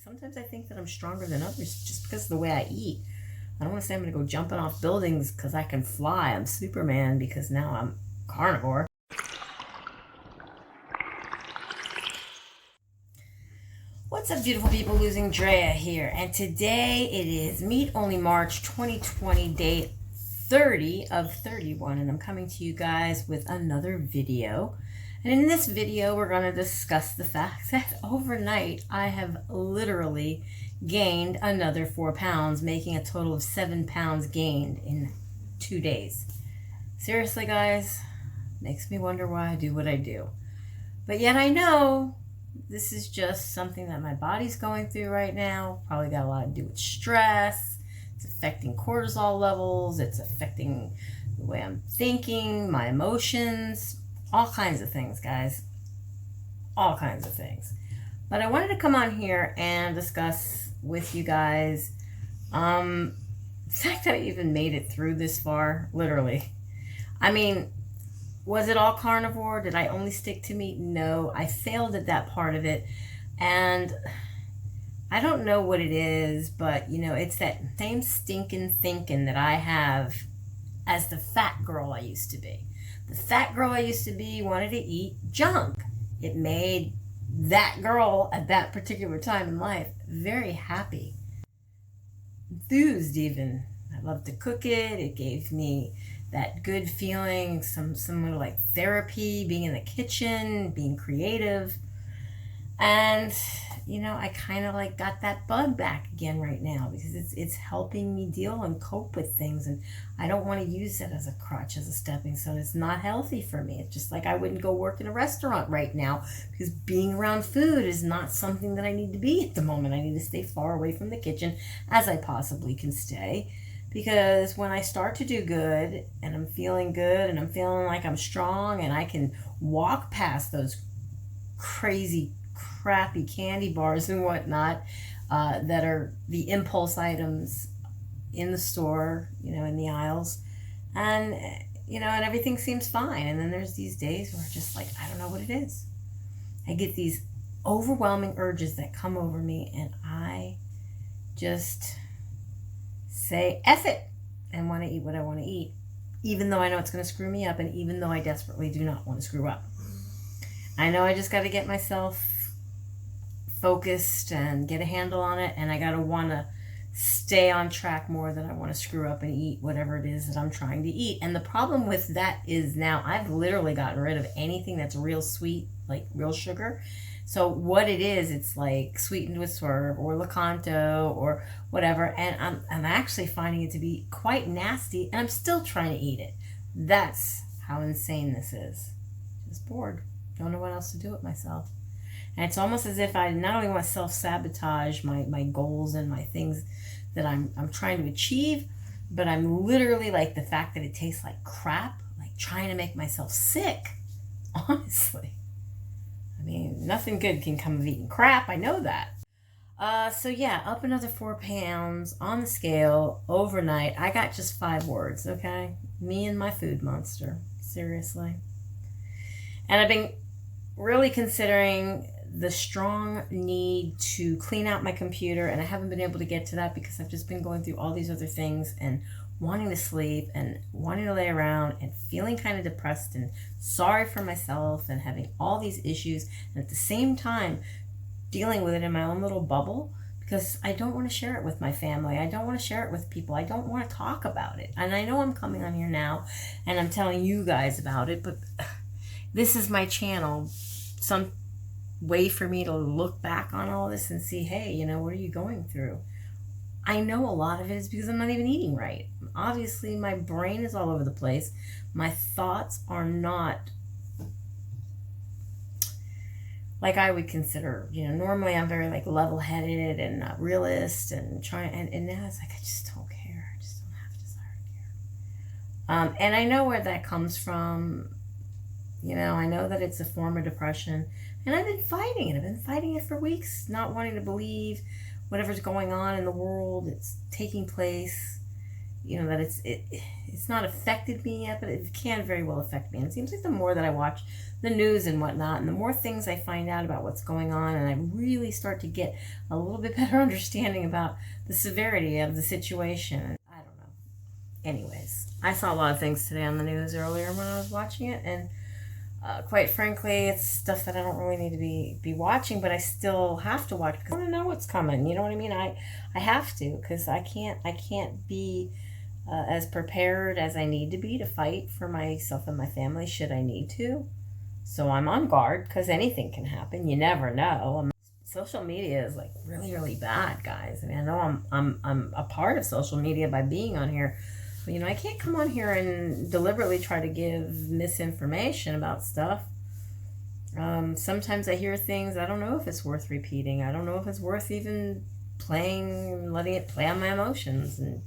Sometimes I think that I'm stronger than others just because of the way I eat. I don't want to say I'm going to go jumping off buildings because I can fly. I'm Superman because now I'm carnivore. What's up, beautiful people? Losing Drea here. And today it is Meat Only March 2020, day 30 of 31. And I'm coming to you guys with another video. And in this video, we're going to discuss the fact that overnight I have literally gained another 4 pounds, making a total of 7 pounds gained in 2 days. Seriously, guys, makes me wonder why I do what I do. But yet I know this is just something that my body's going through right now. Probably got a lot to do with stress. It's affecting cortisol levels. It's affecting the way I'm thinking, my emotions, all kinds of things, guys. All kinds of things. But I wanted to come on here and discuss with you guys the fact that I even made it through this far, literally. I mean, was it all carnivore? Did I only stick to meat? No, I failed at that part of it. And I don't know what it is, but, you know, it's that same stinking thinking that I have as the fat girl I used to be. The fat girl I used to be wanted to eat junk. It made that girl at that particular time in life very happy. Enthused even. I loved to cook it. It gave me that good feeling, somewhat like therapy, being in the kitchen, being creative. And, you know, I kind of like got that bug back again right now because it's helping me deal and cope with things. And I don't want to use it as a crutch, as a stepping stone. It's not healthy for me. It's just like I wouldn't go work in a restaurant right now because being around food is not something that I need to be at the moment. I need to stay far away from the kitchen as I possibly can stay. Because when I start to do good and I'm feeling good and I'm feeling like I'm strong and I can walk past those crazy crappy candy bars and whatnot that are the impulse items in the store, you know, in the aisles, and you know, and everything seems fine. And then there's these days where just like, I don't know what it is. I get these overwhelming urges that come over me and I just say F it and want to eat what I want to eat, even though I know it's going to screw me up and even though I desperately do not want to screw up. I know I just got to get myself focused and get a handle on it, and I got to want to stay on track more than I want to screw up and eat whatever it is that I'm trying to eat. And the problem with that is now I've literally gotten rid of anything that's real sweet, like real sugar. So what it is, it's like sweetened with swerve or Lakanto or whatever, and I'm actually finding it to be quite nasty, and I'm still trying to eat it. That's how insane this is. Just bored. Don't know what else to do with myself. And it's almost as if I not only want to self-sabotage my goals and my things that I'm trying to achieve, but I'm literally like the fact that it tastes like crap, like trying to make myself sick. Honestly. I mean, nothing good can come of eating crap. I know that. So yeah, up another 4 pounds on the scale overnight. I got just 5 words, okay? Me and my food monster. Seriously. And I've been really considering the strong need to clean out my computer, and I haven't been able to get to that because I've just been going through all these other things and wanting to sleep and wanting to lay around and feeling kind of depressed and sorry for myself and having all these issues, and at the same time dealing with it in my own little bubble because I don't want to share it with my family. I don't want to share it with people. I don't want to talk about it. And I know I'm coming on here now and I'm telling you guys about it, but this is my channel. Some way for me to look back on all this and see, hey, you know, what are you going through? I know a lot of it is because I'm not even eating right. Obviously, my brain is all over the place. My thoughts are not like I would consider, you know, normally I'm very like level-headed and realist and trying, and now it's like, I just don't care. I just don't have a desire to care. And I know where that comes from. You know, I know that it's a form of depression, and I've been fighting it. I've been fighting it for weeks, not wanting to believe whatever's going on in the world, it's taking place. you know, that it's not affected me yet, but it can very well affect me. And it seems like the more that I watch the news and whatnot, and the more things I find out about what's going on, and I really start to get a little bit better understanding about the severity of the situation. I don't know. Anyways, I saw a lot of things today on the news earlier when I was watching it, and quite frankly, it's stuff that I don't really need to be watching, but I still have to watch because I want to know what's coming. You know what I mean? I have to, because I can't be as prepared as I need to be to fight for myself and my family should I need to. So I'm on guard because anything can happen. You never know. Social media is like really, really bad, guys. I mean, I know I'm a part of social media by being on here. But, you know, I can't come on here and deliberately try to give misinformation about stuff. Sometimes I hear things, I don't know if it's worth repeating. I don't know if it's worth even playing, letting it play on my emotions. And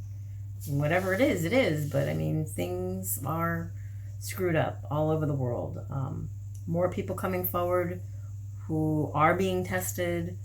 whatever it is. But, I mean, things are screwed up all over the world. More people coming forward who are being tested.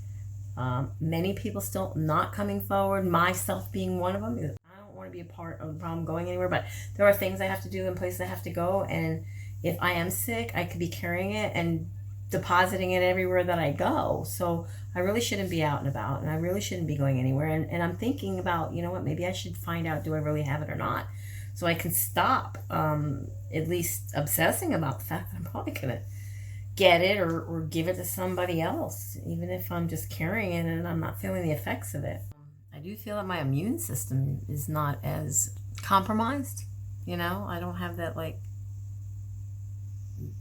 Many people still not coming forward, myself being one of them. I don't want to be a part of the problem going anywhere, but there are things I have to do and places I have to go, and if I am sick, I could be carrying it and depositing it everywhere that I go. So I really shouldn't be out and about, and I really shouldn't be going anywhere. And I'm thinking about, you know what, maybe I should find out, do I really have it or not? So I can stop at least obsessing about the fact that I'm probably going to get it or give it to somebody else, even if I'm just carrying it and I'm not feeling the effects of it. I do feel that my immune system is not as compromised. You know, I don't have that, like,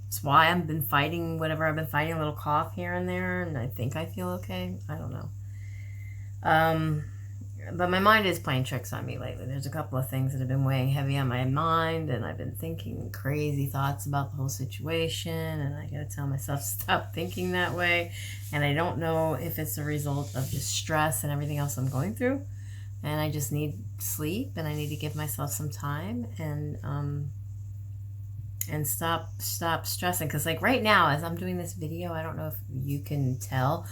it's why I've been fighting whatever I've been fighting, a little cough here and there, and I think I feel okay. I don't know. But my mind is playing tricks on me lately. There's a couple of things that have been weighing heavy on my mind, and I've been thinking crazy thoughts about the whole situation, and I gotta tell myself, stop thinking that way. And I don't know if it's a result of just stress and everything else I'm going through, and I just need sleep, and I need to give myself some time and stop stressing. Because, like, right now, as I'm doing this video, I don't know if you can tell,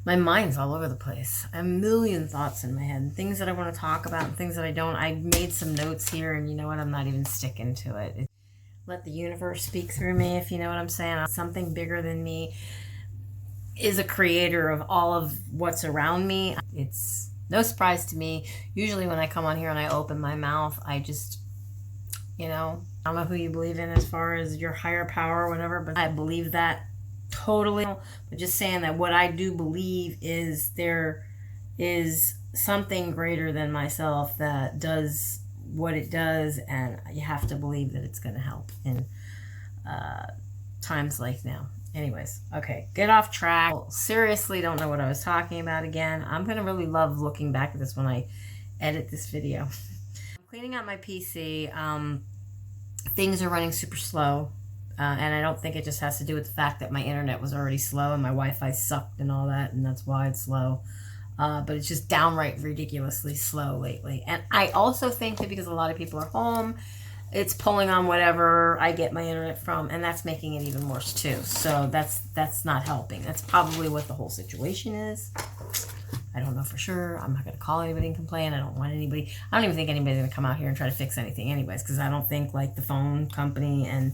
my mind's all over the place. I have a million thoughts in my head, things that I want to talk about and things that I don't. I made some notes here, and you know what? I'm not even sticking to it. Let the universe speak through me, if you know what I'm saying. Something bigger than me is a creator of all of what's around me. It's no surprise to me. Usually when I come on here and I open my mouth, I just, you know, I don't know who you believe in as far as your higher power or whatever, but I believe that totally. But just saying that what I do believe is there is something greater than myself that does what it does, and you have to believe that it's going to help in times like now. Anyways, okay, get off track. Seriously, don't know what I was talking about again. I'm going to really love looking back at this when I edit this video. I'm cleaning out my PC. Things are running super slow. And I don't think it just has to do with the fact that my internet was already slow and my Wi-Fi sucked and all that, and that's why it's slow. But it's just downright ridiculously slow lately. And I also think that because a lot of people are home, it's pulling on whatever I get my internet from, and that's making it even worse too. So that's not helping. That's probably what the whole situation is. I don't know for sure. I'm not going to call anybody and complain. I don't want anybody. I don't even think anybody's going to come out here and try to fix anything anyways, because I don't think, like, the phone company and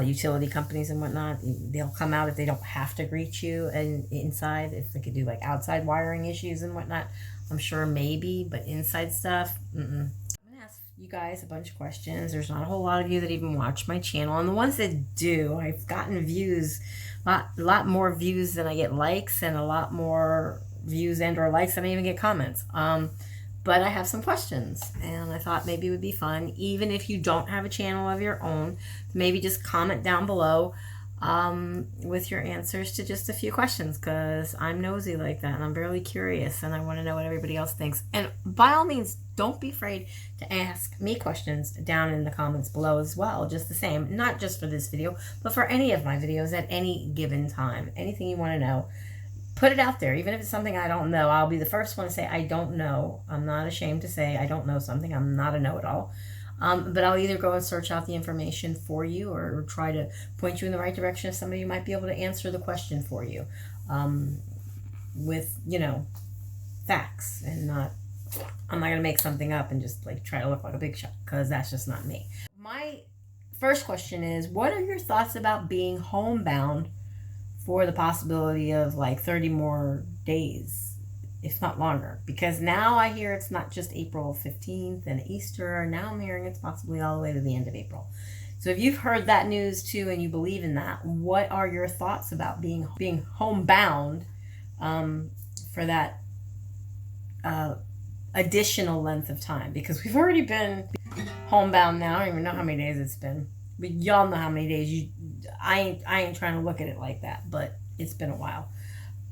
utility companies and whatnot, they'll come out if they don't have to greet you and inside. If they could do, like, outside wiring issues and whatnot, I'm sure maybe, but inside stuff, I'm going to ask you guys a bunch of questions. There's not a whole lot of you that even watch my channel, and the ones that do, I've gotten views, a lot more views than I get likes, and a lot more views and or likes than I even get comments. But I have some questions, and I thought maybe it would be fun, even if you don't have a channel of your own, maybe just comment down below with your answers to just a few questions, because I'm nosy like that, and I'm really curious, and I want to know what everybody else thinks. And by all means, don't be afraid to ask me questions down in the comments below as well, just the same, not just for this video, but for any of my videos at any given time. Anything you want to know, put it out there. Even if it's something I don't know, I'll be the first one to say I don't know. I'm not ashamed to say I don't know something. I'm not a know-it-all. But I'll either go and search out the information for you or try to point you in the right direction of somebody who might be able to answer the question for you with, you know, facts and not I'm not going to make something up and just like try to look like a big shot, because that's just not me. My first question is, what are your thoughts about being homebound for the possibility of like 30 more days, if not longer? Because now I hear it's not just April 15th and Easter. Now I'm hearing it's possibly all the way to the end of April. So if you've heard that news too and you believe in that, what are your thoughts about being homebound for that additional length of time? Because we've already been homebound now. I don't even know how many days it's been. But y'all know how many days. I ain't trying to look at it like that, but it's been a while.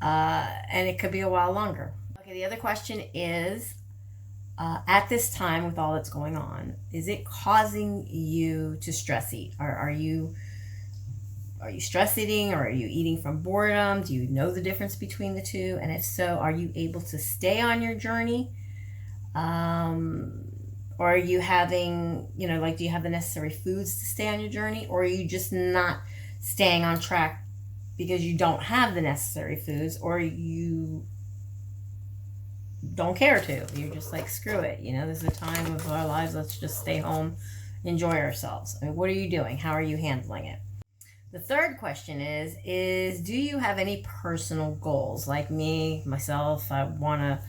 And it could be a while longer. Okay, the other question is, at this time with all that's going on, is it causing you to stress eat? Are you stress eating, or are you eating from boredom? Do you know the difference between the two? And if so, are you able to stay on your journey? Or are you having, like, do you have the necessary foods to stay on your journey? Or are you just not staying on track because you don't have the necessary foods, or you don't care to? You're just like, screw it. This is a time of our lives. Let's just stay home, enjoy ourselves. I mean, what are you doing? How are you handling it? The third question is do you have any personal goals? Like myself, I want to,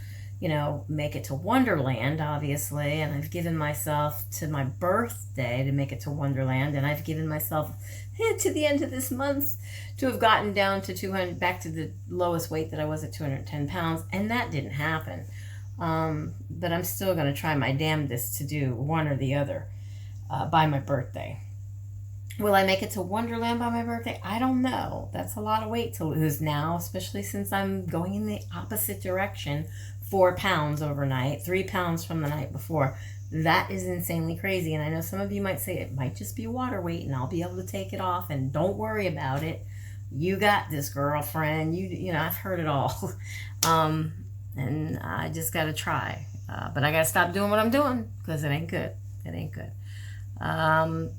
make it to Wonderland, obviously. And I've given myself to my birthday to make it to Wonderland. And I've given myself to the end of this month to have gotten down to 200, back to the lowest weight that I was at, 210 pounds. And that didn't happen. But I'm still going to try my damnedest to do one or the other by my birthday. Will I make it to Wonderland by my birthday? I don't know. That's a lot of weight to lose now, especially since I'm going in the opposite direction. 4 pounds overnight, 3 pounds from the night before. That is insanely crazy. And I know some of you might say it might just be water weight and I'll be able to take it off, and don't worry about it. You got this, girlfriend. I've heard it all. And I just got to try. But I got to stop doing what I'm doing, because it ain't good. It ain't good.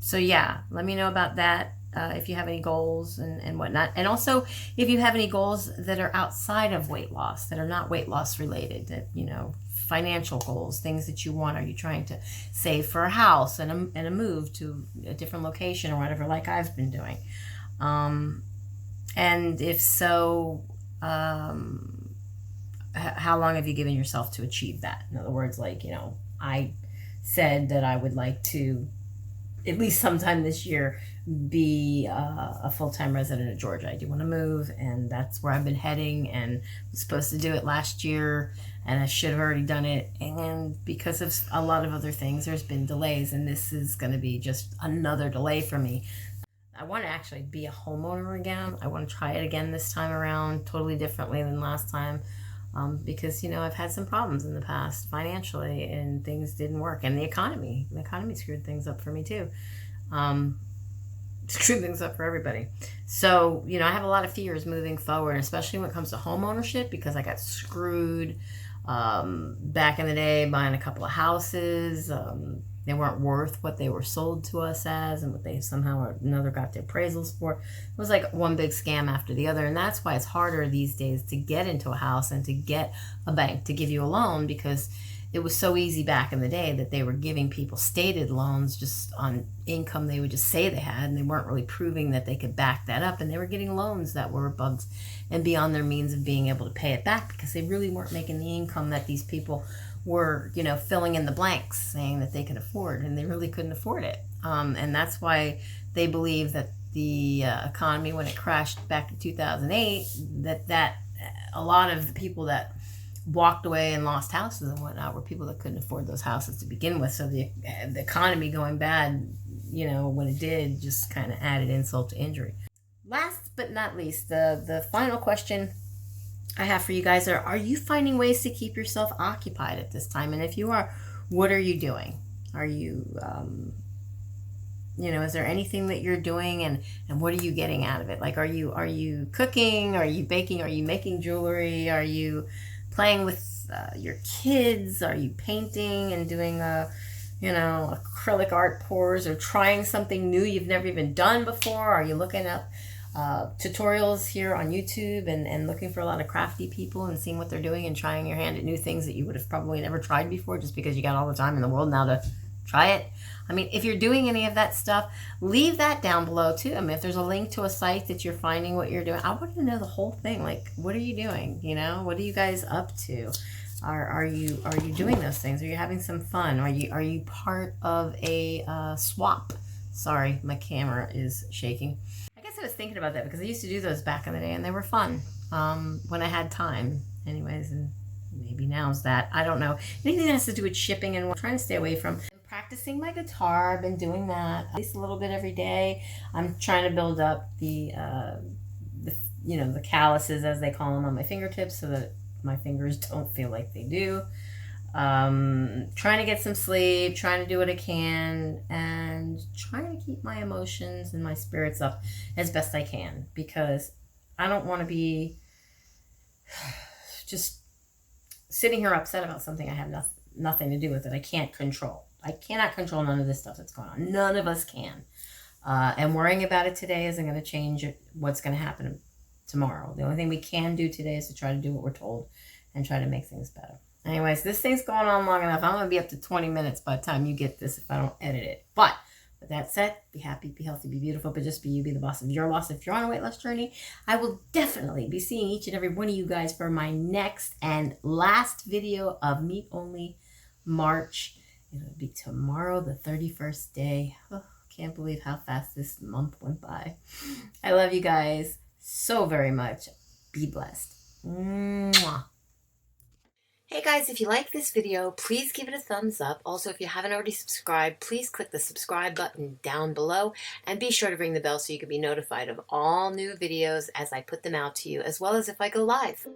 So yeah, let me know about that. If you have any goals and whatnot. And also, if you have any goals that are outside of weight loss, that are not weight loss related, that, financial goals, things that you want. Are you trying to save for a house and a move to a different location or whatever, like I've been doing? And if so, how long have you given yourself to achieve that? In other words, like, I said that I would like to, at least sometime this year, be a full-time resident of Georgia. I do want to move, and that's where I've been heading, and was supposed to do it last year, and I should have already done it. And because of a lot of other things, there's been delays, and this is going to be just another delay for me. I want to actually be a homeowner again. I want to try it again this time around, totally differently than last time. Because, I've had some problems in the past financially, and things didn't work. And the economy screwed things up for me too. Screwed things up for everybody. So, I have a lot of fears moving forward, especially when it comes to home ownership, because I got screwed back in the day buying a couple of houses. They weren't worth what they were sold to us as, and what they somehow or another got the appraisals for. It was like one big scam after the other. And that's why it's harder these days to get into a house and to get a bank to give you a loan, because it was so easy back in the day that they were giving people stated loans just on income they would just say they had, and they weren't really proving that they could back that up. And they were getting loans that were above and beyond their means of being able to pay it back, because they really weren't making the income that these people were, filling in the blanks, saying that they could afford, and they really couldn't afford it. And that's why they believe that the economy, when it crashed back in 2008, that a lot of the people that walked away and lost houses and whatnot were people that couldn't afford those houses to begin with. So the economy going bad, when it did, just kind of added insult to injury. Last but not least, the final question I have for you guys are you finding ways to keep yourself occupied at this time? And if you are, what are you doing? Are you, is there anything that you're doing, and what are you getting out of it? Like, are you cooking? Are you baking? Are you making jewelry? Are you playing with your kids? Are you painting and doing acrylic art pours, or trying something new you've never even done before? Are you looking up tutorials here on YouTube and looking for a lot of crafty people and seeing what they're doing and trying your hand at new things that you would have probably never tried before just because you got all the time in the world now to try it. I mean, if you're doing any of that stuff, leave that down below too. I mean, if there's a link to a site that you're finding what you're doing, I want to know the whole thing. Like, what are you doing? You know, what are you guys up to? Are you doing those things? Are you having some fun? Are you part of a swap? Sorry, my camera is shaking. I guess I was thinking about that because I used to do those back in the day and they were fun when I had time. Anyways, and maybe now's that. I don't know. Anything that has to do with shipping and trying to stay away from. Practicing my guitar. I've been doing that at least a little bit every day. I'm trying to build up the calluses, as they call them, on my fingertips so that my fingers don't feel like they do. Trying to get some sleep, trying to do what I can, and trying to keep my emotions and my spirits up as best I can, because I don't want to be just sitting here upset about something I have nothing to do with it. I can't control. I cannot control none of this stuff that's going on. None of us can. And worrying about it today isn't going to change what's going to happen tomorrow. The only thing we can do today is to try to do what we're told and try to make things better. Anyways, this thing's going on long enough. I'm going to be up to 20 minutes by the time you get this if I don't edit it. But with that said, be happy, be healthy, be beautiful, but just be you, be the boss of your loss. If you're on a weight loss journey, I will definitely be seeing each and every one of you guys for my next and last video of Meat Only March. It'll be tomorrow, the 31st day. Oh, can't believe how fast this month went by. I love you guys so very much. Be blessed. Mwah. Hey guys, if you like this video, please give it a thumbs up. Also, if you haven't already subscribed, please click the subscribe button down below and be sure to ring the bell so you can be notified of all new videos as I put them out to you, as well as if I go live.